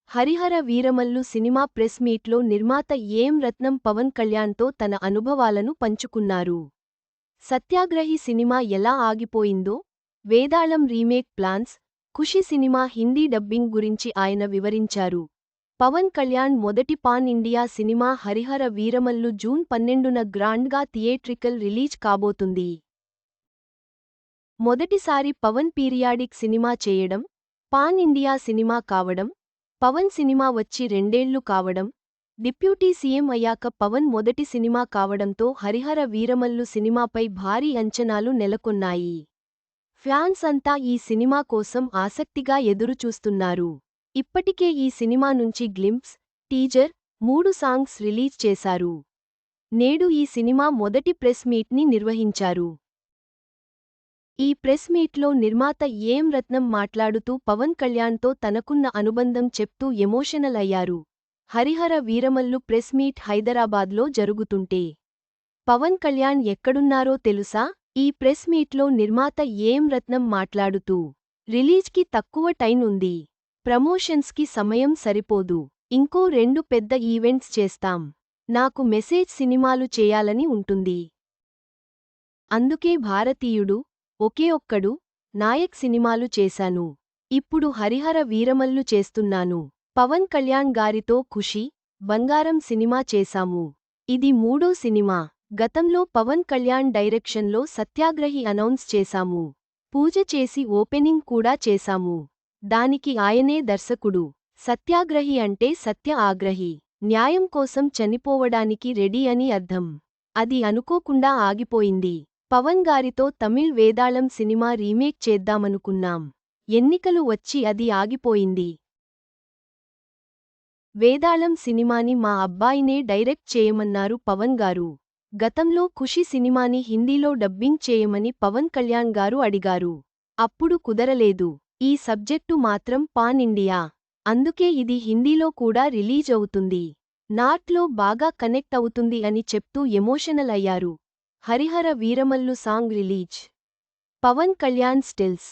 Harihara Veeramallu cinema press మీట్లో నిర్మాత AM రత్నం పవన్ కళ్యాణ్తో తన అనుభవాలను పంచుకున్నారు. సత్యాగ్రహి సినిమా ఎలా ఆగిపోయిందో, Vedalam remake plans, Kushi cinema Hindi dubbing గురించి ఆయన వివరించారు. పవన్ కళ్యాణ్ మొదటి pan India cinema Harihara Veeramallu June 12న గ్రాండ్గా థియేట్రికల్ రిలీజ్ కాబోతుంది. మొదటిసారి పవన్ పీరియాడిక్ సినిమా చేయడం, పాన్ ఇండియా సినిమా కావడం, పవన్ సినిమా వచ్చి 2 ఏళ్లు కావడం, డిప్యూటీ సీఎం అయ్యాక పవన్ మొదటి సినిమా కావడంతో హరిహర వీరమల్లు సినిమాపై భారీ అంచనాలు నెలకొన్నాయి. ఫ్యాన్స్ అంతా ఈ సినిమా కోసం ఆసక్తిగా ఎదురుచూస్తున్నారు. ఇప్పటికే ఈ సినిమా నుంచి గ్లింప్స్, టీజర్, 3 సాంగ్స్ రిలీజ్ చేశారు. నేడు ఈ సినిమా మొదటి ప్రెస్ మీట్ని నిర్వహించారు. ఈ ప్రెస్ మీట్లో నిర్మాత ఏఎం రత్నం మాట్లాడుతూ పవన్ కళ్యాణ్తో తనకున్న అనుబంధం చెప్తూ ఎమోషనల్ అయ్యారు. హరిహర వీరమల్లు ప్రెస్ మీట్ హైదరాబాద్లో జరుగుతుంటే పవన్ కళ్యాణ్ ఎక్కడున్నారో తెలుసా? ఈ ప్రెస్ మీట్లో నిర్మాత ఏఎం రత్నం మాట్లాడుతూ, రిలీజ్కి తక్కువ టైం ఉంది. ప్రమోషన్స్కి సమయం సరిపోదు. ఇంకో 2 పెద్ద ఈవెంట్స్ చేస్తాం. నాకు మెసేజ్ సినిమాలు చేయాలని ఉంటుంది. అందుకే భారతీయుడు, ఒకే ఒక్కడు, నాయక్ సినిమాలు చేశాను. ఇప్పుడు హరిహర వీరమల్లు చేస్తున్నాను. పవన్ కళ్యాణ్ గారితో ఖుషి, బంగారం సినిమా చేశాము. ఇది 3వ సినిమా. గతంలో పవన్ కళ్యాణ్ డైరెక్షన్లో సత్యాగ్రహి అనౌన్స్ చేశాము. పూజ చేసి ఓపెనింగ్ కూడా చేశాము. దానికి ఆయనే దర్శకుడు. సత్యాగ్రహి అంటే సత్య ఆగ్రహి, న్యాయం కోసం చనిపోవడానికి రెడీ అని అర్థం. అది అనుకోకుండా ఆగిపోయింది. పవన్ గారితో తమిళ్ వేదాళం సినిమా రీమేక్ చేద్దామనుకున్నాం. ఎన్నికలు వచ్చి అది ఆగిపోయింది. వేదాళం సినిమాని మా అబ్బాయినే డైరెక్ట్ చేయమన్నారు పవన్ గారు. గతంలో ఖుషి సినిమాని హిందీలో డబ్బింగ్ చేయమని పవన్ కళ్యాణ్ గారు అడిగారు. అప్పుడు కుదరలేదు. ఈ సబ్జెక్టు మాత్రం పాన్ ఇండియా. అందుకే ఇది హిందీలో కూడా రిలీజ్ అవుతుంది. నార్త్లో బాగా కనెక్ట్ అవుతుంది అని చెప్తూ ఎమోషనల్ అయ్యారు. Harihara Veeramallu song release. Pawan Kalyan stills.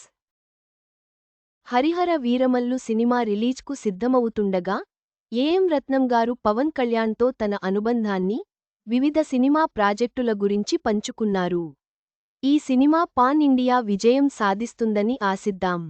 Harihara Veeramallu cinema రిలీజ్కు సిద్ధమవుతుండగా ఏఎం రత్నం గారు పవన్ కళ్యాణ్తో తన అనుబంధాన్ని, వివిధ సినిమా ప్రాజెక్టుల గురించి పంచుకున్నారు. ఈ సినిమా పాన్ ఇండియా విజయం సాధిస్తుందని ఆశిద్దాం.